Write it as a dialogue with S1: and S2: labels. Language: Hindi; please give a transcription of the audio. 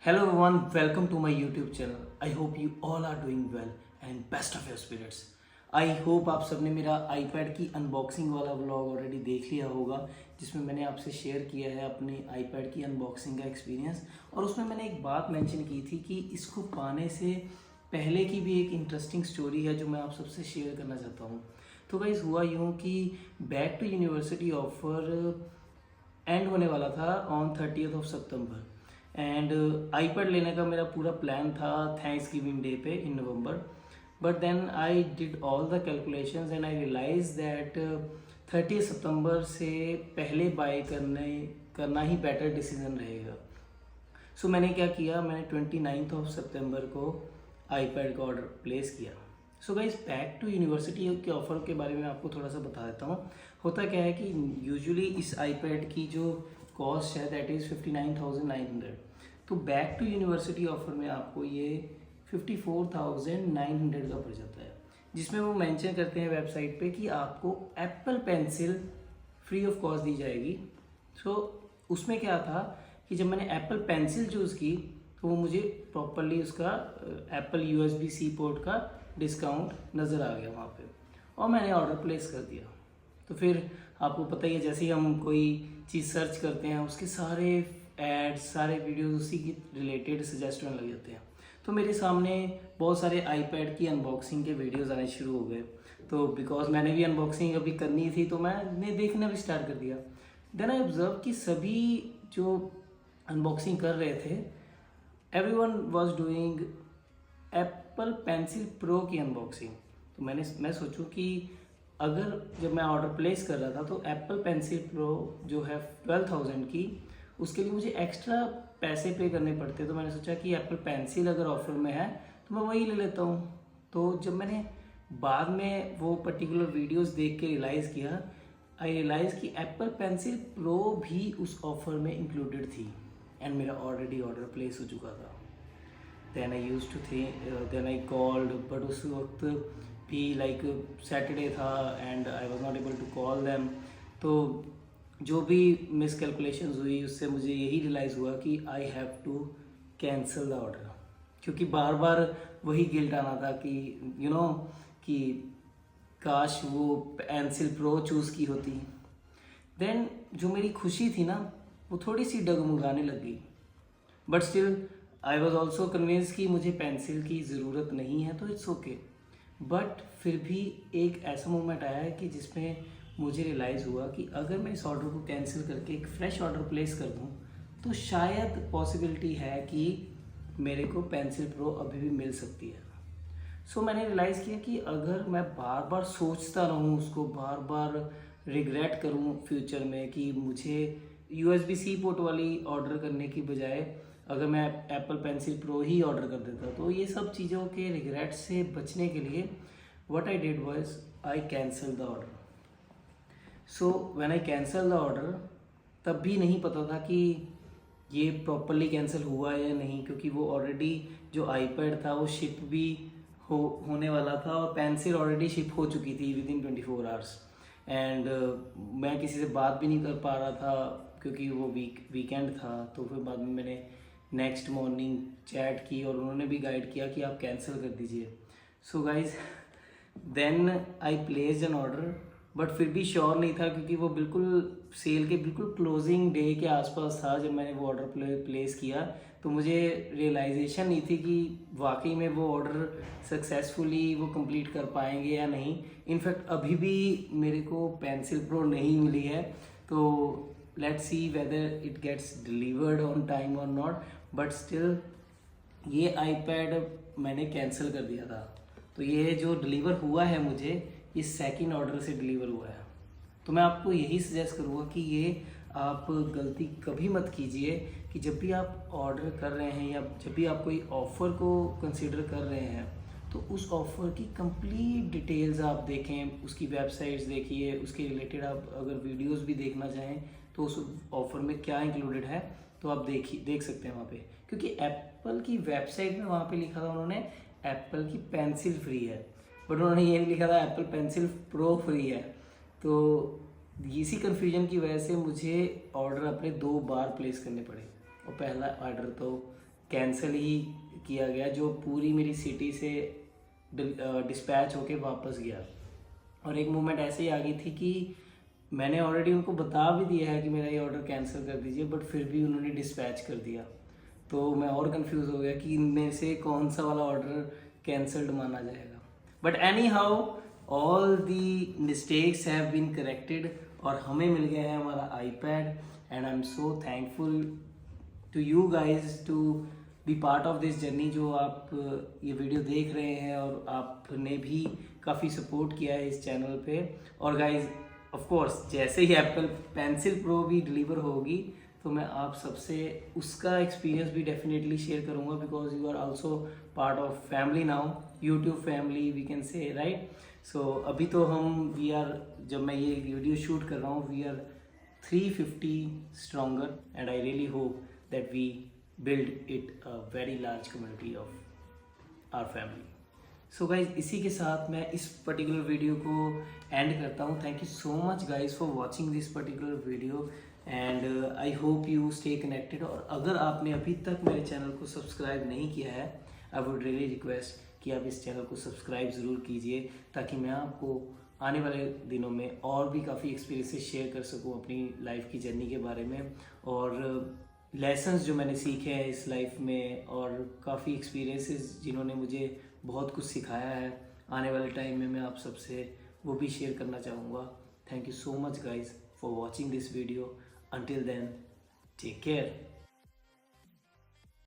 S1: Hello everyone, welcome to my YouTube channel. I hope you all are doing well and best of your spirits. I hope आप सबने मेरा iPad की अनबॉक्सिंग वाला व्लॉग ऑलरेडी देख लिया होगा, जिसमें मैंने आपसे शेयर किया है अपने iPad की अनबॉक्सिंग का एक्सपीरियंस। और उसमें मैंने एक बात मेंशन की थी कि इसको पाने से पहले की भी एक इंटरेस्टिंग स्टोरी है जो मैं आप सबसे शेयर करना चाहता हूँ। तो गाइस हुआ यूँ कि back to university offer end होने वाला था ऑन 30th ऑफ सितंबर एंड आईपैड लेने का मेरा पूरा प्लान था थैंक्स गिविंग डे पे in November. But then I did all the calculations and I realise that 30 सितंबर से पहले बाय करना ही बेटर डिसीजन रहेगा। सो मैंने क्या किया, मैंने 29th ऑफ सितंबर को आईपैड का ऑर्डर प्लेस किया। So guys back to university के ऑफ़र के बारे में आपको थोड़ा सा बता देता हूँ। होता क्या है कि यूजुअली इस आईपैड की जो कॉस्ट है दैट इज़ 59,900। तो बैक टू यूनिवर्सिटी ऑफ़र में आपको ये 54,900 का पड़ जाता है, जिसमें वो मेंशन करते हैं वेबसाइट पे कि आपको Apple Pencil free of cost दी जाएगी। सो उसमें क्या था कि जब मैंने एप्पल पेंसिल चूज़ की तो वो मुझे प्रॉपरली उसका एप्पल USB-C पोर्ट का डिस्काउंट नज़र आ गया वहाँ पे, और मैंने ऑर्डर प्लेस कर दिया। तो फिर आपको पता ही है, जैसे ही हम कोई चीज़ सर्च करते हैं उसके सारे एड्स, सारे वीडियोस उसी की रिलेटेड सजेस्ट होने लग जाते हैं। तो मेरे सामने बहुत सारे आईपैड की अनबॉक्सिंग के वीडियोस आने शुरू हो गए। तो बिकॉज मैंने भी अनबॉक्सिंग अभी करनी थी तो मैंने देखना भी स्टार्ट कर दिया। देन आई ऑब्जर्व कि सभी जो अनबॉक्सिंग कर रहे थे everyone was doing Apple Pencil pro की अनबॉक्सिंग। तो मैं सोचूं कि अगर जब मैं ऑर्डर प्लेस कर रहा था तो एप्पल पेंसिल प्रो जो है 12,000 की, उसके लिए मुझे एक्स्ट्रा पैसे पे करने पड़ते। तो मैंने सोचा कि एप्पल पेंसिल अगर ऑफर में है तो मैं वही ले लेता हूँ। तो जब मैंने बाद में वो पर्टिकुलर वीडियोस देख के रियलाइज़ किया, आई रियलाइज़ कि एप्पल पेंसिल प्रो भी उस ऑफर में इंक्लूडेड थी एंड मेरा ऑलरेडी ऑर्डर प्लेस हो चुका था। Then I use to think, then I called, but उस वक्त भी लाइक सैटरडे था and I was not able to call them. तो जो भी मिस कैलकुलेशंस हुई उससे मुझे यही रियलाइज़ हुआ कि I have to cancel the order, क्योंकि बार बार वही गिल्ट आना था कि कि काश वो पेंसिल प्रो चूज़ की होती। देन जो मेरी खुशी थी ना वो थोड़ी सी डगमगाने लग गई। But still I was also convince कि मुझे पेंसिल की ज़रूरत नहीं है तो इट्स ओके। बट फिर भी एक ऐसा मोमेंट आया है कि जिसमें मुझे रियलाइज़ हुआ कि अगर मैं इस ऑर्डर को कैंसिल करके एक फ़्रेश ऑर्डर प्लेस कर दूं तो शायद पॉसिबिलिटी है कि मेरे को पेंसिल प्रो अभी भी मिल सकती है। सो मैंने रियलाइज़ किया कि अगर मैं बार बार सोचता रहूं, उसको बार बार रिग्रेट करूं फ्यूचर में कि मुझे USB-C पोर्ट वाली ऑर्डर करने की बजाय अगर मैं एप्पल पेंसिल प्रो ही ऑर्डर कर देता, तो ये सब चीज़ों के रिग्रेट से बचने के लिए what I did was I cancel the order. So when I cancel the order तब भी नहीं पता था कि ये प्रॉपरली कैंसिल हुआ या नहीं, क्योंकि वो ऑलरेडी जो आईपैड था वो शिप भी होने वाला था और पेंसिल ऑलरेडी शिप हो चुकी थी विद इन 24 आवर्स। एंड मैं किसी से बात भी नहीं कर पा रहा था क्योंकि वो वीकेंड था। तो फिर बाद में मैंने नेक्स्ट मॉर्निंग चैट की और उन्होंने भी गाइड किया कि आप कैंसिल कर दीजिए। So guys then I placed an order, but फिर भी श्योर नहीं था क्योंकि वो बिल्कुल सेल के बिल्कुल क्लोजिंग डे के आसपास था जब मैंने वो ऑर्डर प्लेस किया। तो मुझे रियलाइजेशन नहीं थी कि वाकई में वो ऑर्डर सक्सेसफुली वो कंप्लीट कर पाएंगे या नहीं। इनफैक्ट अभी भी मेरे को पेंसिल प्रो नहीं मिली है, तो let's see whether it gets delivered on time और नॉट। बट स्टिल ये आईपैड मैंने कैंसिल कर दिया था। तो ये जो डिलीवर हुआ है मुझे, ये सेकंड ऑर्डर से डिलीवर हुआ है। तो मैं आपको यही सजेस्ट करूँगा कि ये आप गलती कभी मत कीजिए कि जब भी आप ऑर्डर कर रहे हैं या जब भी आप कोई ऑफ़र को कंसिडर कर रहे हैं तो उस ऑफ़र की कंप्लीट डिटेल्स आप देखें, उसकी वेबसाइट्स देखिए, उसके रिलेटेड आप अगर वीडियोस भी देखना चाहें तो उस ऑफ़र में क्या इंक्लूडेड है तो आप देख सकते हैं वहाँ पे। क्योंकि एप्पल की वेबसाइट में वहाँ पे लिखा था उन्होंने एप्पल की पेंसिल फ्री है, बट उन्होंने ये नहीं लिखा था एप्पल पेंसिल प्रो फ्री है। तो इसी कन्फ्यूजन की वजह से मुझे ऑर्डर अपने 2 बार प्लेस करने पड़े। और पहला ऑर्डर तो कैंसिल ही किया गया, जो पूरी मेरी सिटी से डिस्पैच होके वापस गया। और एक मोमेंट ऐसे ही आ गई थी कि मैंने ऑलरेडी उनको बता भी दिया है कि मेरा ये ऑर्डर कैंसिल कर दीजिए, बट फिर भी उन्होंने डिस्पैच कर दिया। तो मैं और कंफ्यूज हो गया कि इनमें से कौन सा वाला ऑर्डर कैंसल्ड माना जाएगा। But anyhow all the mistakes have been corrected और हमें मिल गया है हमारा iPad. And I am so thankful to you guys to be part of this journey. जो आप ये वीडियो देख रहे हैं और आपने भी काफ़ी सपोर्ट किया है इस चैनल पे। और गाइज ऑफ कोर्स जैसे ही एप्पल पेंसिल प्रो भी डिलीवर होगी तो मैं आप सबसे उसका एक्सपीरियंस भी डेफिनेटली शेयर करूंगा, because you are also part of family now, YouTube family we can say, right. So अभी तो हम जब मैं ये वीडियो शूट कर रहा हूँ we are 350 stronger and I really hope that we build it a very large community of our family. So guys इसी के साथ मैं इस पर्टिकुलर वीडियो को एंड करता हूँ। Thank you so much guys for watching this particular video and I hope you stay connected. और अगर आपने अभी तक मेरे चैनल को सब्सक्राइब नहीं किया है, आई वुड रियली रिक्वेस्ट कि आप इस चैनल को सब्सक्राइब ज़रूर कीजिए, ताकि मैं आपको आने वाले दिनों में और भी काफ़ी एक्सपीरियंसेस शेयर कर सकूँ अपनी लाइफ की जर्नी के बारे में, और लेसन्स जो मैंने सीखे हैं इस लाइफ में, और काफ़ी एक्सपीरियंसेस जिन्होंने मुझे बहुत कुछ सिखाया है आने वाले टाइम में मैं आप सबसे वो भी शेयर करना चाहूँगा। Thank you so much guys for watching this video. Until then, take care.